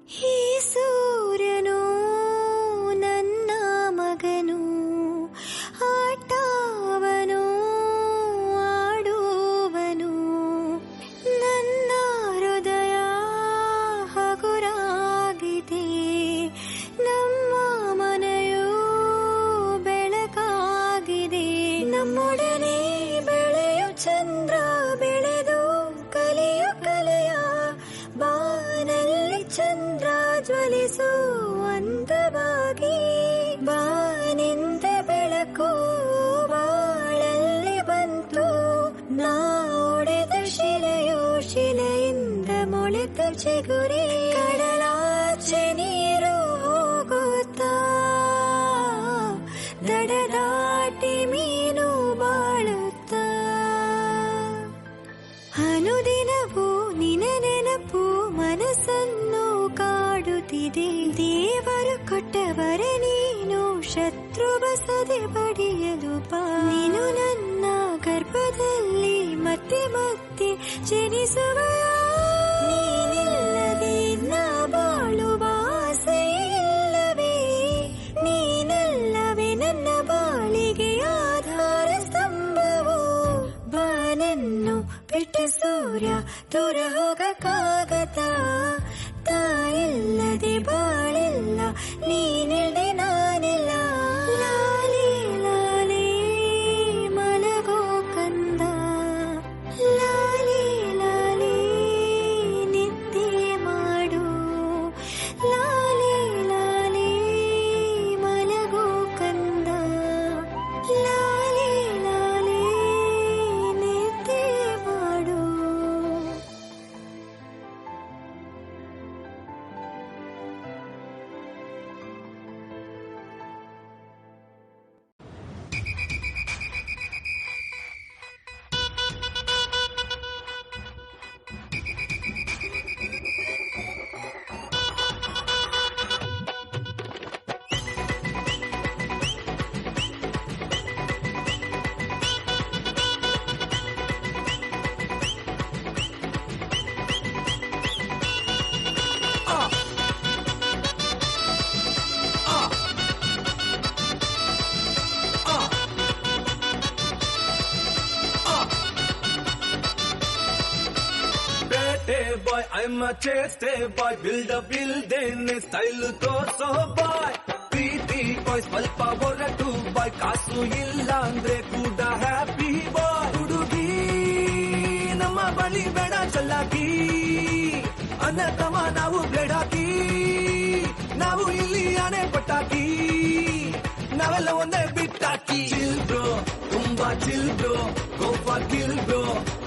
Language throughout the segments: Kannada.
ಈ ಸೂರ್ಯನು ನನ್ನ ಮಗನು, ಆಟವನು ಆಡುವನು, ನನ್ನ ಹೃದಯ ಹಗುರಾಗಿದೆ, ನಮ್ಮ ಮನೆಯು ಬೆಳಕಾಗಿದೆ. ನಮ್ಮೊಡನೆ ಬೆಳೆಯು ಚಂದ್ರ ಬೆಳೆದು ಕಲಿಯು ಕಲೆಯ ಬಾನಲ್ಲಿ ಚಂದ್ರ ಜ್ವಲಿಸು ಅಂದವಾಗಿ, ಬಾನಿಂದ ಬೆಳಕು ಬಾಳಲ್ಲಿ ಬಂತು. ನಾಡೆದ ಶಿಲೆಯು ಶಿಲೆಯಿಂದ ಮೊಳೆತ ಚಿಗುರಿ, ಕಡಲಾಚೆ ನೀರು ಹೋಗುತ್ತಾ ದಡ ದಾಟಿ ಮೀನು ಬಾಳುತ್ತಾ. ಅನುದಿನವೂ ನಿನ ನೆನಪು ಮನಸ್ಸನ್ನು ಕಾಡುತ್ತಿದೆ. ದೇವರು ಕೊಟ್ಟವರ ನೀನು ಶತ್ರು ಬಸದೆ ಬಡಿಯಲು ಬಾ. ನೀನು ನನ್ನ ಗರ್ಭದಲ್ಲಿ ಮತ್ತೆ ಮತ್ತೆ ಜನಿಸುವ, ನೀನಿಲ್ಲದೆ ನಾ ಬಾಳುವ ಆಸೆ ಇಲ್ಲವೇ, ನೀನಲ್ಲವೇ ನನ್ನ ಬಾಳಿಗೆ ಆಧಾರ ಸ್ತಂಭವು. ಬಾನನ್ನು ಬಿಟ್ಟ ಸೂರ್ಯ ದೂರ ಹೋಗಕ್ಕಾಗತ್ತ, ತಾಯಿಲ್ಲದೆ ಬಾಳಿಲ್ಲ, ನೀನಿಲ್ಲದೆ ನಾನಿಲ್ಲ. ಲಾಲಿ ಲಾಲಿ ಮಲಗೋ ಕಂದ, ಲಾಲಿ ಲಾಲಿ ನಿದ್ದೆ ಮಾಡು, ಲಾಲಿ ಲಾಲಿ ಮಲಗೋ ಕಂದ, ಲಾಲಿ ಲಾಲಿ ನಿದ್ದೆ ಮಾಡು. boy, I'm a chase boy, build a building, style ತೋರ್ಸೋ boy. Preethi boy, ಸ್ವಲ್ಪ ಹೊರಟು boy, ಕಾಸು ಇಲ್ಲ ಅಂದ್ರೆ ಕೂಡ ಹ್ಯಾಪಿ boy. ಹುಡುಗಿ ನಮ್ಮ ಬಳಿ ಬೇಡ ಚಲ್ಲಾಕಿ, ಅನ್ನತಮ ನಾವು ಬೇಡಾಕಿ, ನಾವು ಇಲ್ಲಿ ಆನೆ ಪಟಾಕಿ, ನಾವೆಲ್ಲ ಒಂದೇ ಬಿಟ್ಟಾಕಿ. ಚಿಲ್ ಬ್ರೋ, ತುಂಬಾ chill bro, Goa kill bro,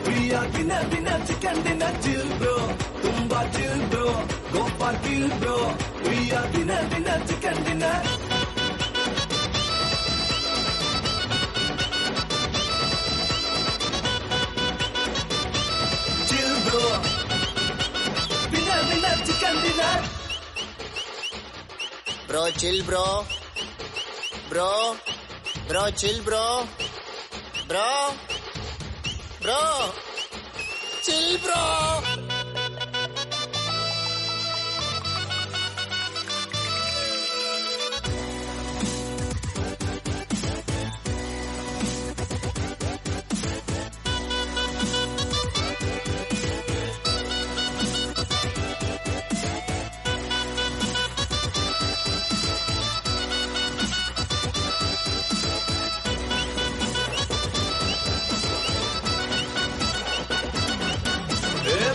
Priya ದಿನ ಚಿಕನ್ ದಿನ ಚಿಲ್ ಬ್ರೋ, ತುಂಬಾ chill bro, Goa kill bro, Priya ದಿನ ಚಿಕನ್ ದಿನ. ಚಿಲ್ ಬ್ರೋ, ದಿನ ಚಿಕನ್ ದಿನ. Bro chill bro, bro bro chill bro, bro bro chill bro.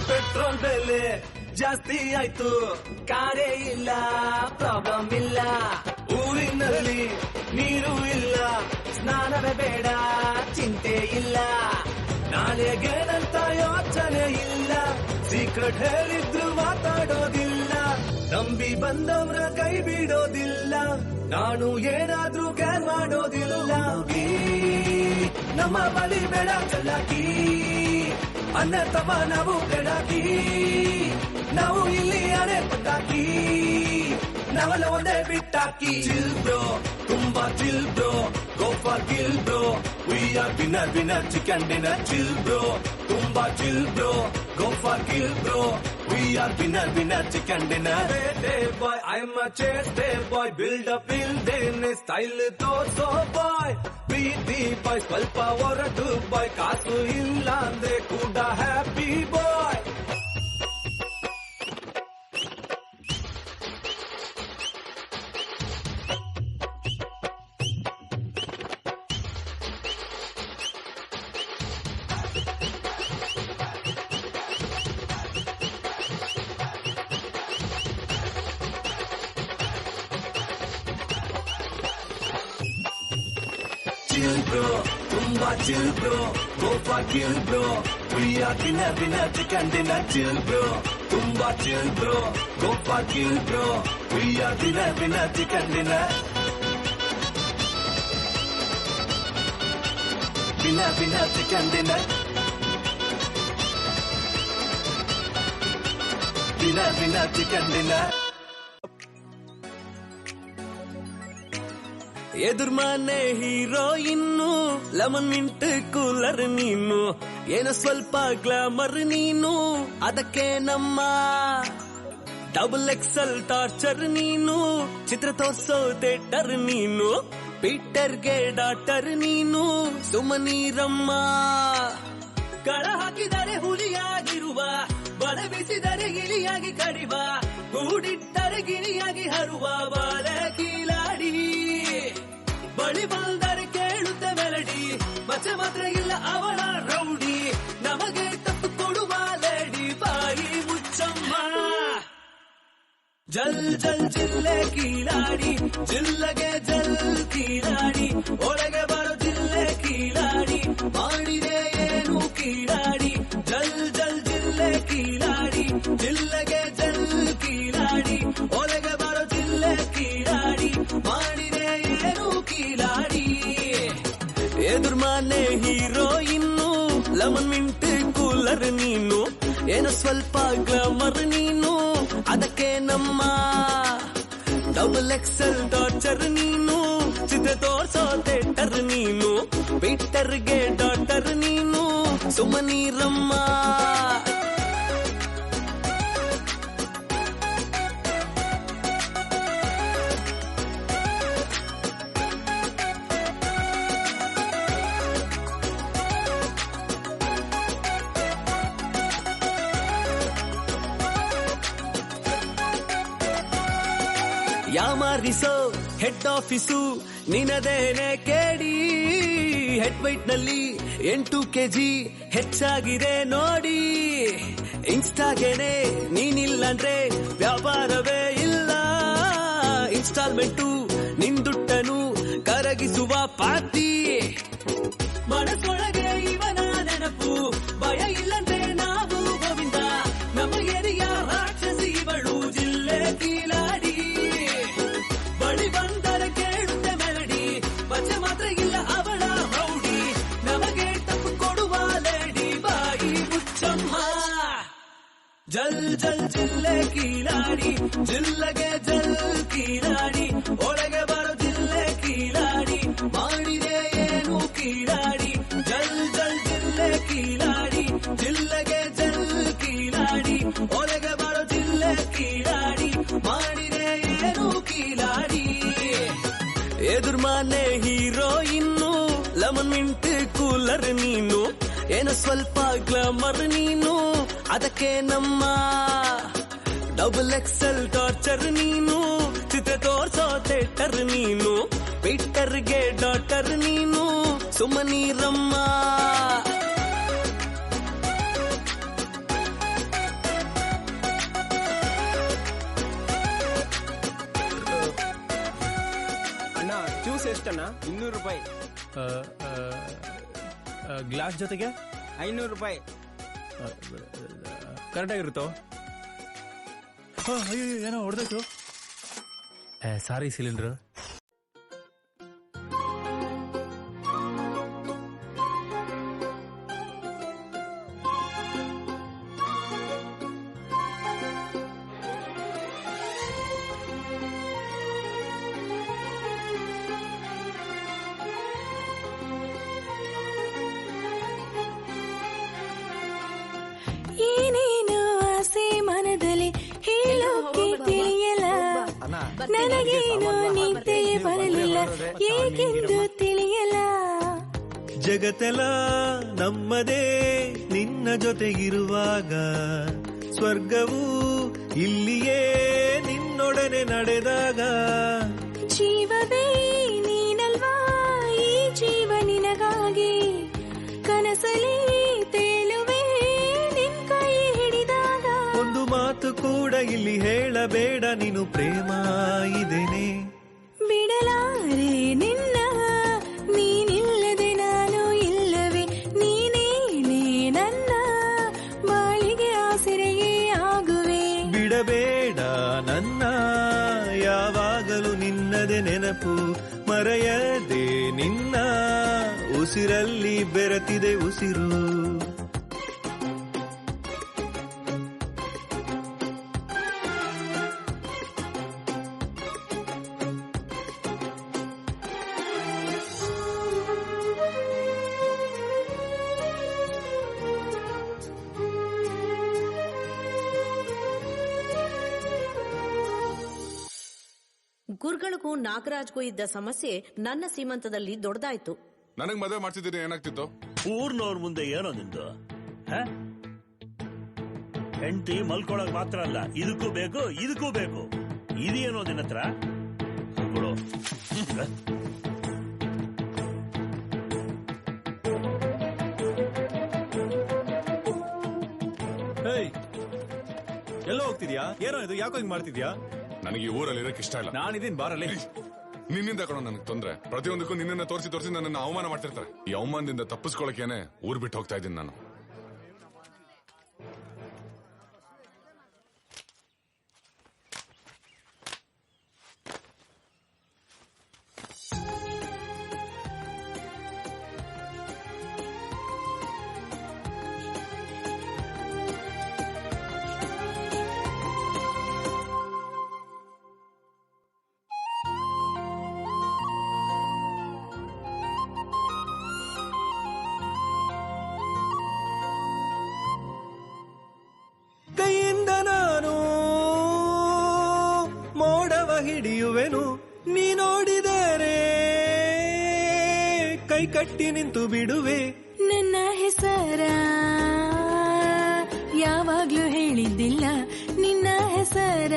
Petrol ಬೆಲೆ ಜಾಸ್ತಿ ಆಯ್ತು, ಕಾರೇ ಇಲ್ಲ, ಪ್ರಾಬ್ಲಮ್ ಇಲ್ಲ, ಊರಿನಲ್ಲಿ ನೀರು ಇಲ್ಲ, ಸ್ನಾನವೇ ಬೇಡ, ಚಿಂತೆ ಇಲ್ಲ, ನಾಳೆಗೇನಂತ ಯೋಚನೆ ಇಲ್ಲ, ಸೀಕ್ರೆಟ್ ಹೇಳಿದ್ರು ಮಾತಾಡೋದಿಲ್ಲ, ನಂಬಿ ಬಂದವ್ರ ಕೈ ಬಿಡೋದಿಲ್ಲ, ನಾನು ಏನಾದ್ರೂ ಕೇರ್ ಮಾಡೋದಿಲ್ಲ. ನಮ್ಮ ಬಳಿ ಬೇಡ ಚಲ್ಲಾಕಿ, ಅನ್ನತಮ ನಾವು ಬೇಡಾಕಿ, ನಾವು ಇಲ್ಲಿ ಆನೆ ಪಟಾಕಿ, ನಾವೆಲ್ಲ ಒಂದೇ ಬಿಟ್ಟಾಕಿ. ಚಿಲ್ ಬ್ರೋ, ತುಂಬಾ chill bro, Goa kill bro, We are winner, chicken dinner, chill bro. Tumba chill bro, go for kill bro. We are winner, chicken dinner. Day boy, I'm a chase day boy. Build a building, style torso boy. Preeti boy, swalpa ಹೊರಟು boy. ಕಾಸು ಇಲ್ಲ ಅಂದ್ರೆ ಕೂಡ happy boy. Chill bro, tumba chill bro, go for kill bro. We are winner, chicken dinner, chill bro. Tumba chill bro, go for kill bro. We are winner, chicken dinner. Winner, chicken dinner. Winner, chicken dinner. ಎದುರ್ಮನೆ ಹೀರೋಯಿನ್ನು ಲೆಮನ್ ಮಿಂಟ್ ಕೂಲರ್ ನೀನು ಏನೋ ಸ್ವಲ್ಪ ಗ್ಲಾಮರ್ ನೀನು ಅದಕ್ಕೆ ನಮ್ಮ ಡಬಲ್ ಎಕ್ಸೆಲ್ ಟಾರ್ಚರ್ ನೀನು ಚಿತ್ರ ತೋರ್ಸೋ ಥಿಯೇಟರ್ ನೀನು ಪೀಟರ್ಗೆ ಡಾಕ್ಟರ್ ನೀನು ಸುಮನೀರಮ್ಮ ಕಳ ಹಾಕಿದರೆ ಹುಲಿಯಾಗಿರುವ ಬಡ ಬೀಸಿದರೆ ಗಿಳಿಯಾಗಿ ಕಡಿವ ಕೂಡಿಟ್ಟರೆ ಗಿಳಿಯಾಗಿ ಹರುವ ಬಾಲ ಕೀಲಾಡಿ ಬಳಿ ಬಂದರೆ ಕೇಳುತ್ತೆ ಮೆಲಡಿ ಮಚ್ಚೆ ಮಾತ್ರ ಇಲ್ಲ ಅವಳ ರೌಡಿ ನಮಗೆ ತಪ್ಪು ಕೊಡುವ ಲೇಡಿ ಬಾಯಿ ಮುಚ್ಚಮ್ಮ ಜಲ್ ಜಲ್ ಜಿಲ್ಲೆ ಕೀಲಾಡಿ ಜಿಲ್ಲೆಗೆ ಜಲ್ ಕೀಲಾಡಿ ಒಳಗೆ ಬರೋ ಜಿಲ್ಲೆ ಕೀಲಾಡಿ ಮಾಡಿದೆ ಏನು ಕೀಲಾಡಿ ಜಲ್ ಜಲ್ ಜಿಲ್ಲೆ ಕೀಲಾಡಿ ಜಿಲ್ಲೆಗೆ ಜಲ್ ಕೀಲಾಡಿ ಒಳಗೆ ಬರೋ ಜಿಲ್ಲೆ ಕೀಲಾಡಿ ಮಾಡಿದೆ ಏನು Keeladi ಎದುರ್ಮನೆ heroine lemon mint cooler ನೀನು ಏನೋ ಸ್ವಲ್ಪ ಗ್ಲಾಮರ್ ನೀನು ಅದಕ್ಕೆ ನಮ್ಮ ಡಬಲ್ ಎಕ್ಸೆಲ್ ಟಾರ್ಚರ್ ನೀನು ಚಿತ್ರ ತೋರ್ಸೋ ಥಿಯೇಟರ್ ನೀನು ಪೀಟರ್ಗೆ ಡಾಕ್ಟರ್ ನೀನು ಸುಮನೀರಮ್ಮ ಯಾಮಾರಿಸೋ ಹೆಡ್ ಆಫೀಸು ನಿನದೇನೆ ಕೇಳಿ ಹೆಡ್ ವೈಟ್ ನಲ್ಲಿ 8 kg ಹೆಚ್ಚಾಗಿದೆ ನೋಡಿ ಇನ್ಸ್ಟಾಗೆನೆ ನೀನಿಲ್ಲಂದ್ರೆ ವ್ಯಾಪಾರವೇ ಇಲ್ಲ ಇನ್ಸ್ಟಾಲ್ಮೆಂಟು ನಿಂದುಟ್ಟನು ಕರಗಿಸುವ ಪಾರ್ಟಿ ಮನಸ್ಸೊಳಗೆ ಇವನ ನೆನಪು ಭಯ ಇಲ್ಲಂದ್ರೆ ನಾವು ಗೋವಿಂದ ನಮ್ಮ ಏರಿಯಾ ರಾಕ್ಷಸಿ ಇವಳು ಜಿಲ್ಲೆ ಕೀಲಾಡಿ ಬಳಿ ಬಂದರೆ ಕೇಳುತ್ತೆ ಮೆಲಡಿ ಪಚ್ಚೆ ಮಾತ್ರ ಇಲ್ಲ ಅವಳ ರೌಡಿ ನಮಗೆ ತಪ್ಪು ಕೊಡುವ ಲೇಡಿ ಬಾಯಿ ಮುಚ್ಚಮ್ಮ ಜಲ್ ಜಲ್ ಜಿಲ್ಲೆ ಕೀಲಾಡಿ ಜಿಲ್ಲೆಗೆ ಜಲ್ ಕೀಲಾಡಿ ಒಳಗೆ ಬರೋ ಜಿಲ್ಲೆ ಕೀಲಾಡಿ ಮಾಡಿದೆ ಏನು ಕೀಲಾಡಿ ಜಲ್ ಜಲ್ ಜಿಲ್ಲೆ ಕೀಲಾಡಿ ಜಿಲ್ಲೆಗೆ ಜಲ್ ಕೀಲಾಡಿ ಒಳಗೆ ಬರೋ ಜಿಲ್ಲೆ ಕೀಲಾಡಿ ಮಾಡಿದೆ ಏನು Keeladi ಎದುರ್ಮನೆ heroine lemon mint cooler ನೀನು ಏನೋ ಸ್ವಲ್ಪ ಗ್ಲಾಮರ್ ನೀನು ಅದಕ್ಕೆ ನಮ್ಮ ಡಬಲ್ ಎಕ್ಸೆಲ್ ಟಾರ್ಚರ್ ನೀನು ಚಿತ್ರ ತೋರ್ಸೋ ಥಿಯೇಟರ್ ನೀನು ಪೀಟರ್ಗೆ ಡಾಕ್ಟರ್ ನೀನು ಸುಮನೀರಮ್ಮ ಅಣ್ಣ ಜ್ಯೂಸ್ ಎಷ್ಟಣ್ಣ? 200 ರೂಪಾಯಿ. ಗ್ಲಾಸ್ ಜೊತೆಗೆ 500 ರೂಪಾಯಿ. ಕರೆಕ್ಟ್ ಆಗಿರುತ್ತೋ? ಅಯ್ಯೋ ಏನೋ ಹೊಡೆದಾಯ್ತು. ಸಾರಿ ಸಿಲಿಂಡರ್. ನನಗೇನೋ ನಿದ್ದೆ ಬರಲಿಲ್ಲ ಏಕೆಂದು ತಿಳಿಯಲ್ಲ. ಜಗತ್ತೆಲ್ಲ ನಮ್ಮದೇ ನಿನ್ನ ಜೊತೆಗಿರುವಾಗ, ಸ್ವರ್ಗವು ಇಲ್ಲಿಯೇ ನಿನ್ನೊಡನೆ ನಡೆದಾಗ. ಜೀವವೇ ನೀನಲ್ವಾ ಈ ಜೀವ ನಿನಗಾಗಿ, ಕನಸಲಿ ತೇಲುವೆ ನಿನ್ ಕೈ ಹಿಡಿದಾಗ. ಒಂದು ಮಾತು ಕೂಡ ಇಲ್ಲಿ ಹೇಳಬೇಡ, ನೀನು ಪ್ರೇಮ ಇದೇನೆ. ಬಿಡಲಾರೆ ನಿನ್ನ ನೀನಿಲ್ಲದೆ ನಾನು ಇಲ್ಲವೇ, ನೀನೇನೆ ನನ್ನ ಬಾಳಿಗೆ ಆಸರೆಯೇ ಆಗುವೆ. ಬಿಡಬೇಡ ನನ್ನ ಯಾವಾಗಲೂ ನಿನ್ನದೆ ನೆನಪು, ಮರೆಯದೆ ನಿನ್ನ ಉಸಿರಲ್ಲಿ ಬೆರೆತಿದೆ ಉಸಿರು. ಗುರುಗಳಿಗೂ ನಾಗರಾಜ್ಗೂ ಇದ್ದ ಸಮಸ್ಯೆ ನನ್ನ ಸೀಮಂತದಲ್ಲಿ ದೊಡ್ಡದಾಯ್ತು. ನನಗ್ ಮದುವೆ ಮಾಡ್ತಿದ್ದೀನಿ ಏನಾಗ್ತಿತ್ತು? ಊರ್ನವ್ರ ಮುಂದೆ ಏನೋ ನಿಂದು ಹೆಂಡತಿ ಮಲ್ಕೊಳಕ್ ಮಾತ್ರ ಅಲ್ಲ, ಇದಕ್ಕೂ ಬೇಕು ಇದಕ್ಕೂ ಬೇಕು. ಇದೇನೋ ನಿನ್ನ ಹತ್ರ ಕೊಡು. ಎಲ್ಲೋ ಹೋಗ್ತಿದ್ಯಾ? ಏನೋ ಇದು, ಯಾಕೋ ಹಿಂಗ್ ಮಾಡ್ತಿದ್ಯಾ? ನನಗೆ ಈ ಊರಲ್ಲಿ ಇರಕ್ ಇಷ್ಟ ಇಲ್ಲ. ನಾನಿದ್ದೀನಿ ಬಾರಲ್ಲಿ. ನಿನ್ನಿಂದ ಕಣೋ ನನಗೆ ತೊಂದ್ರೆ. ಪ್ರತಿಯೊಂದಕ್ಕೂ ನಿನ್ನ ತೋರಿಸಿ ನನ್ನನ್ನು ಅವಮಾನ ಮಾಡ್ತಿರ್ತಾರೆ. ಈ ಅವಮಾನದಿಂದ ತಪ್ಪಿಸ್ಕೊಳಕೇನೆ ಊರ್ ಬಿಟ್ಟು ಹೋಗ್ತಾ ಇದ್ದೀನಿ ನಾನು. ಕೈಯಿಂದ ನಾನು ಮೋಡವ ಹಿಡಿಯುವೆನು, ನೀ ನೋಡಿದರೆ ಕೈ ಕಟ್ಟಿ ನಿಂತು ಬಿಡುವೆ. ನನ್ನ ಹೆಸರ ಯಾವಾಗ್ಲೂ ಹೇಳಿದ್ದಿಲ್ಲ, ನಿನ್ನ ಹೆಸರ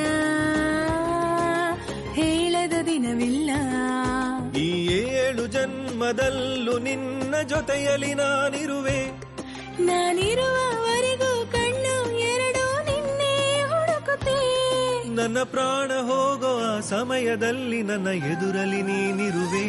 ಹೇಳದ ದಿನವಿಲ್ಲ. ಈ 7 ಜನ್ಮದಲ್ಲೂ ನಿನ್ನ ಜೊತೆಯಲ್ಲಿ ನಾನಿರುವೆ. ನಾನಿರುವವರೆಗೂ ಕಣ್ಣು ಎರಡು ನಿನ್ನೆ ಹುಡುಕುತ್ತೆ. ನನ್ನ ಪ್ರಾಣ ಹೋಗೋ ಆ ಸಮಯದಲ್ಲಿ ನನ್ನ ಎದುರಲ್ಲಿ ನೀನಿರುವೆ.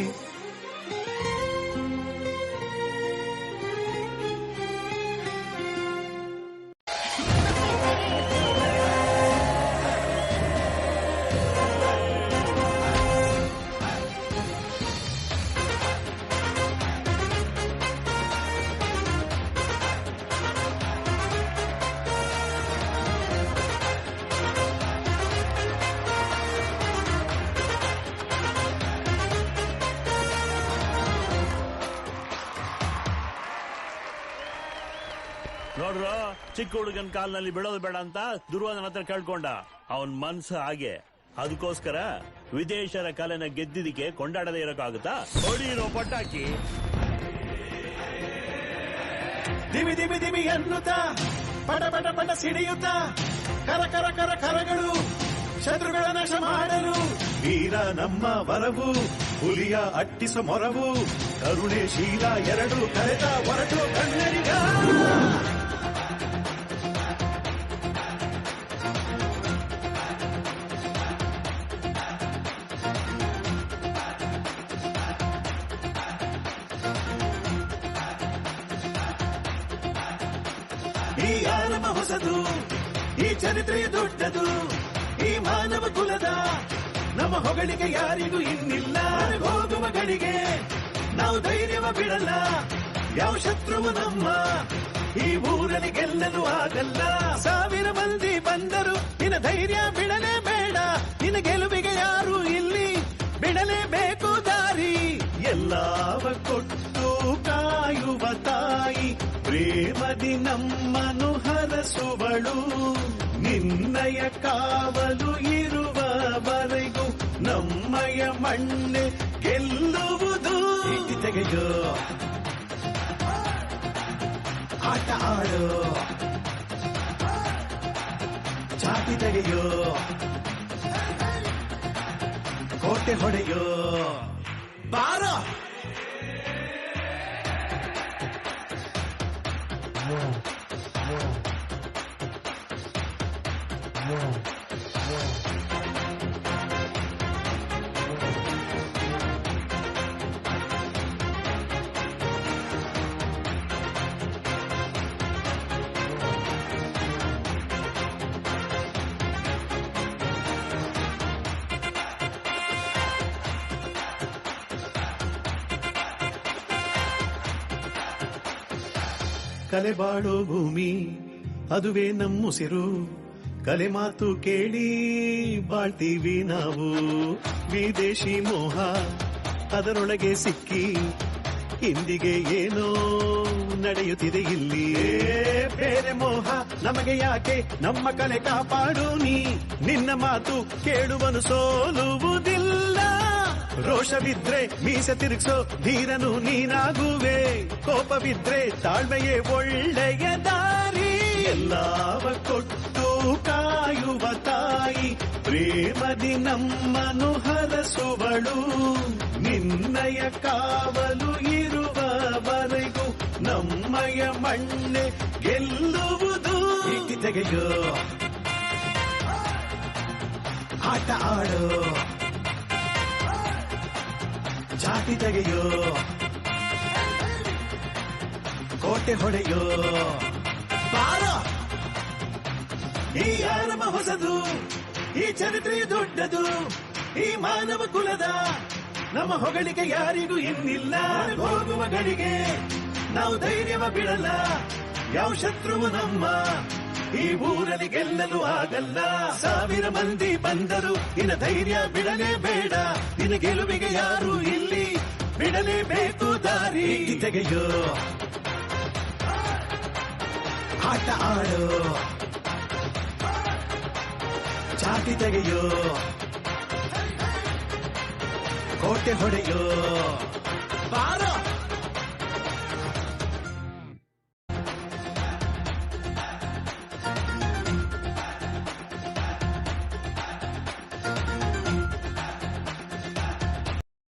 ನೋಡ್ರ, ಚಿಕ್ಕ ಹುಡುಗನ್ ಕಾಲ್ನಲ್ಲಿ ಬಿಡೋದು ಬೇಡ ಅಂತ ದುರ್ಯೋಧನ ಹತ್ರ ಕೇಳ್ಕೊಂಡ. ಅವನ್ ಮನ್ಸು ಹಾಗೆ. ಅದಕ್ಕೋಸ್ಕರ ವಿದೇಶರ ಕಲೆನ ಗೆದ್ದಿದ್ದಕ್ಕೆ ಕೊಂಡಾಡದೇ ಇರೋಕ್ಕಾಗುತ್ತಾ? ಹೊಡಿರೋ ಪಟಾಕಿ. ದಿಮಿ ದಿಮಿ ದಿಮಿ ಎನ್ನುತ್ತಾ ಪಟ ಪಟ ಪಟ ಸಿಡಿಯುತ್ತಾ ಕರ ಕರ ಕರ ಕರಗಳು ಶತ್ರುಗಳ ನಾಶ ಮಾಡಲು. ವೀರ ನಮ್ಮ ವರವು, ಹುಲಿಯ ಅಟ್ಟಿಸ ಮೊರವು, ಕರುಣೆ ಶೀಲ ಎರಡು ಕರೆದ ಹೊರಟು ಕಣ್ಣರಿಗ. ಈ ಆರಂಭ ಹೊಸದು, ಈ ಚರಿತ್ರೆಯ ದೊಡ್ಡದು, ಈ ಮಾನವ ಕುಲದ ನಮ್ಮ ಹೊಗಳಿಕೆ ಯಾರಿಗೂ ಇನ್ನಿಲ್ಲ. ಹೋಗುವ ಗಡಿಗೆ ನಾವು ಧೈರ್ಯವ ಬಿಡಲ್ಲ, ಯಾವ ಶತ್ರುವು ನಮ್ಮ ಈ ಊರಲ್ಲಿ ಗೆಲ್ಲಲು ಆಗಲ್ಲ. 1000 ಮಂದಿ ಬಂದರು ನಿನ್ನ ಧೈರ್ಯ ಬಿಡಲೇ ಬೇಡ, ನಿನ್ನ ಗೆಲುವಿಗೆ ಯಾರು ಇಲ್ಲಿ ಬಿಡಲೇಬೇಕು ದಾರಿ. ಎಲ್ಲವ ಕೊಟ್ಟು ಕಾಯುವ ತಾಯಿ, ಪ್ರೇಮದಿ ನಮ್ಮನು ಹರಸುವಳು. ನಿನ್ನಯ ಕಾವಲು ಇರುವವರೆಗೂ ನಮ್ಮಯ ಮಣ್ಣೆ ಗೆಲ್ಲುವುದು. ಇಟ್ಟಿ ತೆಗೆಯೋ, ಆಟ ಆಡೋ, ಚಾಟಿ ತೆಗೆಯೋ, ಕೋಟೆ ಹೊಡೆಯೋ, ಬಾರೋ. ಕಲೆ ಬಾಳೋ ಭೂಮಿ ಅದುವೇ ನಮ್ಮುಸಿರು. ಕಲೆ ಮಾತು ಕೇಳಿ ಬಾಳ್ತೀವಿ ನಾವು. ವಿದೇಶಿ ಮೋಹ ಅದರೊಳಗೆ ಸಿಕ್ಕಿ ಇಂದಿಗೆ ಏನೋ ನಡೆಯುತ್ತಿದೆ ಇಲ್ಲಿ. ಬೇರೆ ಮೋಹ ನಮಗೆ ಯಾಕೆ, ನಮ್ಮ ಕಲೆ ಕಾಪಾಡು ನೀ. ನಿನ್ನ ಮಾತು ಕೇಳುವನು ಸೋಲುವುದಿಲ್ಲ. ರೋಷವಿದ್ರೆ ಮೀಸೆ ತಿರುಗಿಸೋ ಧೀರನು ನೀನಾಗುವೆ. ಕೋಪವಿದ್ರೆ ತಾಳ್ಮೆಯೇ ಒಳ್ಳೆಯ ದಾರಿ. ಎಲ್ಲವ ಕೊಟ್ಟು ಕಾಯುವ ತಾಯಿ ಪ್ರೇಮದಿ ನಮ್ಮನು ಹರಸುವಳು. ನಿನ್ನಯ ಕಾವಲು ಇರುವವರೆಗೂ ನಮ್ಮಯ ಮಣ್ಣೆ ಗೆಲ್ಲುವುದು. ಇಟ್ಟಿ ತೆಗೆಯೋ, ಆಟ ಆಡೋ, ಚಾಟಿ ತೆಗೆಯೋ, ಕೋಟೆ ಹೊಡೆಯೋ, ಬಾರೋ. ಈ ಆರಂಭ ಹೊಸದು, ಈ ಚರಿತ್ರೆಯು ದೊಡ್ಡದು. ಈ ಮಾನವ ಕುಲದ ನಮ್ಮ ಹೊಗಳಿಕೆ ಯಾರಿಗೂ ಇನ್ನಿಲ್ಲ. ಹೋಗುವ ಗಳಿಗೆ ನಾವು ಧೈರ್ಯವ ಬಿಡಲ್ಲ. ಯಾವ ಶತ್ರುವು ನಮ್ಮ ಈ ಊರಲ್ಲಿ ಗೆಲ್ಲಲು ಆಗಲ್ಲ. 1000 ಮಂದಿ ಬಂದರು ನಿನ್ನ ಧೈರ್ಯ ಬಿಡಲೇಬೇಡ. ನಿನ್ನ ಗೆಲುವಿಗೆ ಯಾರು ಇಲ್ಲಿ ಬಿಡಲೇಬೇಕು ದಾರಿ. ತೆಗೆಯೋ, ಆಟ ಆಡೋ, ಚಾಟಿ ತೆಗೆಯೋ, ಕೋಟೆ ಹೊಡೆಯೋ, ಬಾರೋ.